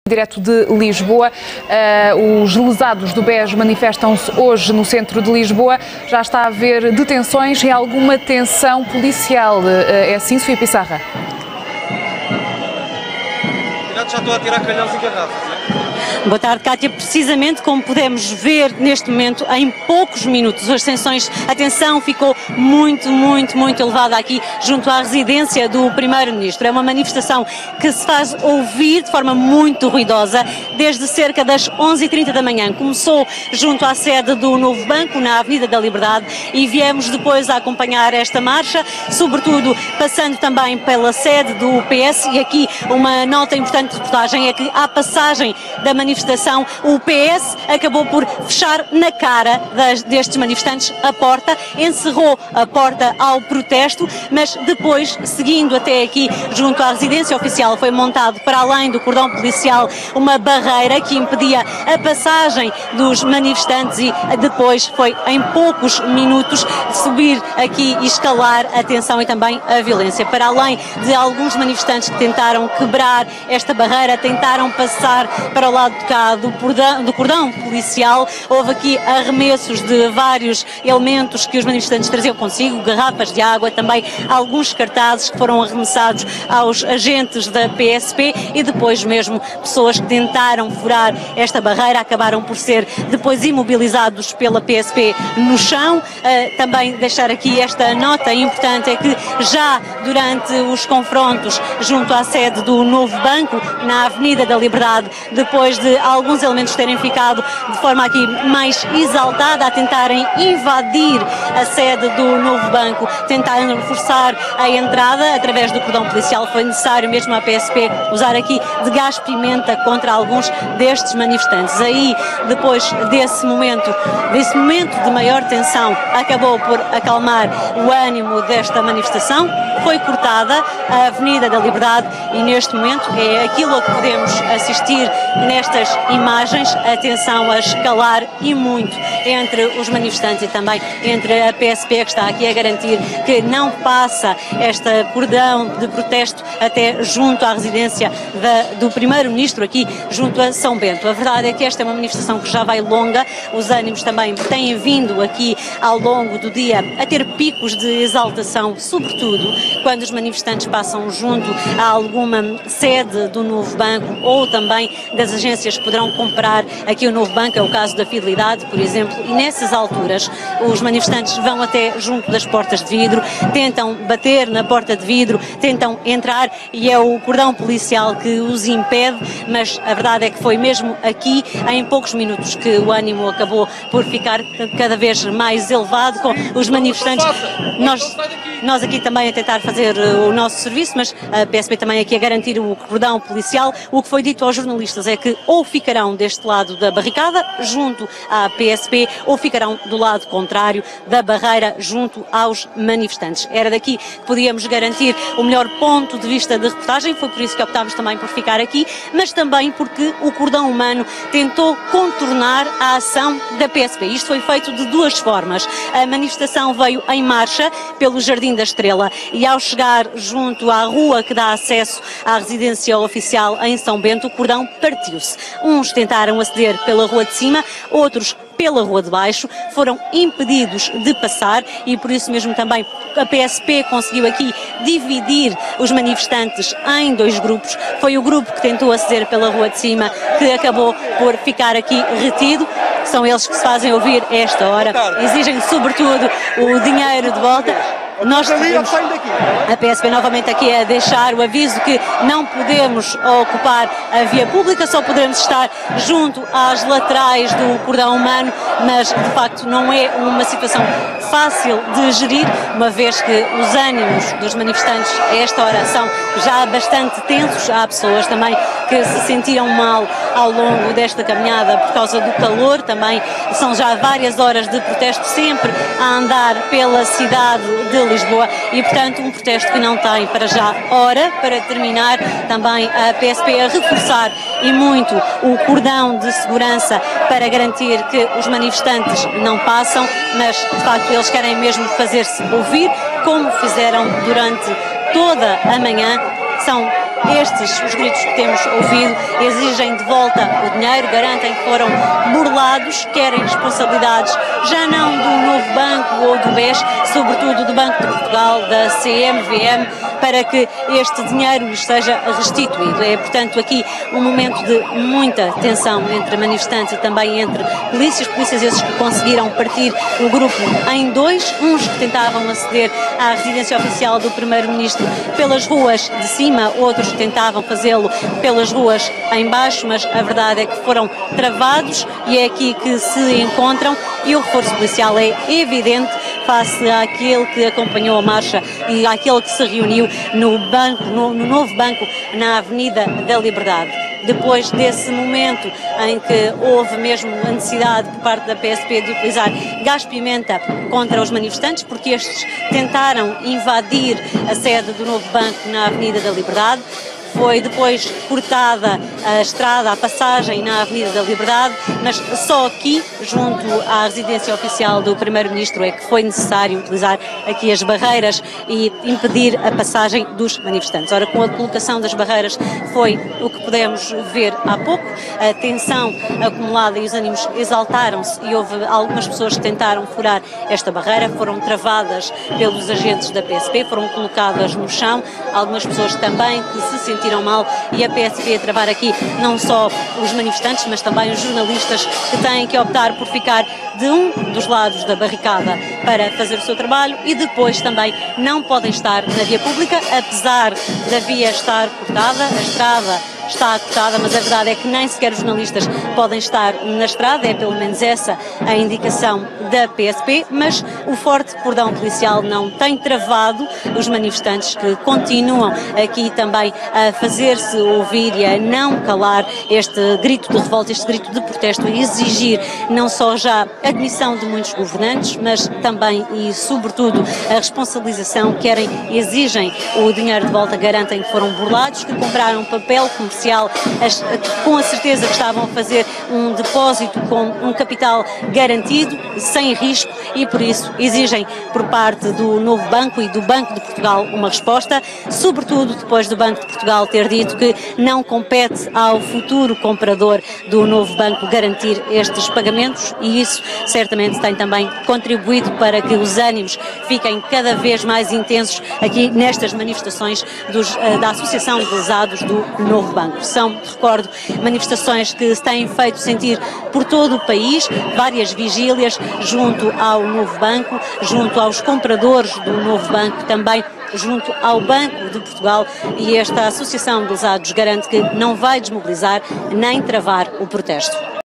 Direto de Lisboa, os lesados do BES manifestam-se hoje no centro de Lisboa. Já está a haver detenções e alguma tensão policial. É assim, Sofia Pissarra? Já estou a tirar calhões e garrafas, não é? Boa tarde, Cátia. Precisamente como podemos ver neste momento, em poucos minutos, a tensão ficou muito elevada aqui junto à residência do Primeiro-Ministro. É uma manifestação que se faz ouvir de forma muito ruidosa desde cerca das 11h30 da manhã. Começou junto à sede do Novo Banco, na Avenida da Liberdade, e viemos depois a acompanhar esta marcha, sobretudo passando também pela sede do PS. E aqui uma nota importante de reportagem é que à passagem da manifestação, o PS acabou por fechar na cara destes manifestantes a porta, encerrou a porta ao protesto, mas depois, seguindo até aqui junto à residência oficial, foi montado para além do cordão policial uma barreira que impedia a passagem dos manifestantes e depois foi em poucos minutos subir aqui e escalar a tensão e também a violência. Para além de alguns manifestantes que tentaram quebrar esta barreira, tentaram passar para o lado de cá do cordão policial, houve aqui arremessos de vários elementos que os manifestantes traziam consigo, garrafas de água, também alguns cartazes que foram arremessados aos agentes da PSP e depois mesmo pessoas que tentaram furar esta barreira acabaram por ser depois imobilizados pela PSP no chão. Também deixar aqui esta nota importante é que já durante os confrontos junto à sede do Novo Banco, na Avenida da Liberdade, depois de alguns elementos terem ficado de forma aqui mais exaltada a tentarem invadir a sede do Novo Banco, tentaram forçar a entrada através do cordão policial, foi necessário mesmo a PSP usar aqui de gás pimenta contra alguns destes manifestantes. Aí, depois desse momento de maior tensão, acabou por acalmar o ânimo desta manifestação, foi cortada a Avenida da Liberdade e neste momento é aquilo a que podemos assistir nestas imagens, a tensão a escalar e muito entre os manifestantes e também entre a PSP, que está aqui a garantir que não passa esta cordão de protesto até junto à residência do Primeiro-Ministro, aqui junto a São Bento. A verdade é que esta é uma manifestação que já vai longa, os ânimos também têm vindo aqui ao longo do dia a ter picos de exaltação, sobretudo quando os manifestantes passam junto a alguma sede do Novo Banco ou também das agências que poderão comprar aqui o Novo Banco, é o caso da Fidelidade, por exemplo, e nessas alturas os manifestantes vão até junto das portas de vidro, tentam bater na porta de vidro, tentam entrar e é o cordão policial que os impede, mas a verdade é que foi mesmo aqui, em poucos minutos, que o ânimo acabou por ficar cada vez mais elevado, com os manifestantes, nós aqui também a tentar fazer o nosso serviço, mas a PSP também aqui a garantir o cordão policial. O que foi dito aos jornalistas é que ou ficarão deste lado da barricada, junto à PSP, ou ficarão do lado contrário da barreira, junto aos manifestantes. Era daqui que podíamos garantir o melhor ponto de vista de reportagem, foi por isso que optámos também por ficar aqui, mas também porque o cordão humano tentou contornar a ação da PSP. Isto foi feito de duas formas. A manifestação veio em marcha pelo Jardim da Estrela e ao chegar junto à rua que dá acesso à residência oficial em São Bento, o cordão partiu-se. Uns tentaram aceder pela rua de cima, outros pela rua de baixo, foram impedidos de passar e por isso mesmo também a PSP conseguiu aqui dividir os manifestantes em dois grupos. Foi o grupo que tentou aceder pela rua de cima que acabou por ficar aqui retido. São eles que se fazem ouvir a esta hora, exigem sobretudo o dinheiro de volta. Nós a PSP novamente aqui a deixar o aviso que não podemos ocupar a via pública, só poderemos estar junto às laterais do cordão humano, mas de facto não é uma situação fácil de gerir, uma vez que os ânimos dos manifestantes a esta hora são já bastante tensos. Há pessoas também que se sentiram mal ao longo desta caminhada por causa do calor, também são já várias horas de protesto sempre a andar pela cidade de Lisboa e, portanto, um protesto que não tem para já hora. Para terminar, também a PSP a reforçar e muito o cordão de segurança para garantir que os manifestantes não passam, mas de facto eles querem mesmo fazer-se ouvir, como fizeram durante toda a manhã. São estes os gritos que temos ouvido, exigem de volta o dinheiro, garantem que foram burlados, querem responsabilidades já não do Novo Banco ou do BES, sobretudo do Banco de Portugal, da CMVM, para que este dinheiro lhes seja restituído. É, portanto, aqui um momento de muita tensão entre manifestantes e também entre polícias esses que conseguiram partir o grupo em dois, uns que tentavam aceder à residência oficial do Primeiro-Ministro pelas ruas de cima, outros que tentavam fazê-lo pelas ruas em baixo, mas a verdade é que foram travados e é aqui que se encontram, e o reforço policial é evidente face àquele que acompanhou a marcha e àquele que se reuniu no novo banco na Avenida da Liberdade. Depois desse momento em que houve mesmo a necessidade por parte da PSP de utilizar gás-pimenta contra os manifestantes, porque estes tentaram invadir a sede do novo banco na Avenida da Liberdade. Foi depois cortada a estrada, a passagem na Avenida da Liberdade, mas só aqui, junto à residência oficial do Primeiro-Ministro, é que foi necessário utilizar aqui as barreiras e impedir a passagem dos manifestantes. Ora, com a colocação das barreiras foi o que pudemos ver há pouco, a tensão acumulada e os ânimos exaltaram-se e houve algumas pessoas que tentaram furar esta barreira, foram travadas pelos agentes da PSP, foram colocadas no chão, algumas pessoas também que se sentiram mal, e a PSP a travar aqui não só os manifestantes, mas também os jornalistas que têm que optar por ficar de um dos lados da barricada para fazer o seu trabalho e depois também não podem estar na via pública, apesar da via estar cortada, a estrada está cortada, mas a verdade é que nem sequer os jornalistas podem estar na estrada, é pelo menos essa a indicação da PSP, mas o forte cordão policial não tem travado os manifestantes que continuam aqui também a fazer-se ouvir e a não calar este grito de revolta, este grito de protesto e exigir não só já a admissão de muitos governantes, mas também e sobretudo a responsabilização, querem e exigem o dinheiro de volta, garantem que foram burlados, que compraram papel comercial com a certeza que estavam a fazer um depósito com um capital garantido, sem risco, e por isso exigem por parte do Novo Banco e do Banco de Portugal uma resposta, sobretudo depois do Banco de Portugal ter dito que não compete ao futuro comprador do Novo Banco garantir estes pagamentos, e isso certamente tem também contribuído para que os ânimos fiquem cada vez mais intensos aqui nestas manifestações da Associação de Lesados do Novo Banco. São, recordo, manifestações que se têm feito sentir por todo o país, várias vigílias junto ao Novo Banco, junto aos compradores do Novo Banco, também junto ao Banco de Portugal, e esta Associação de Lesados garante que não vai desmobilizar nem travar o protesto.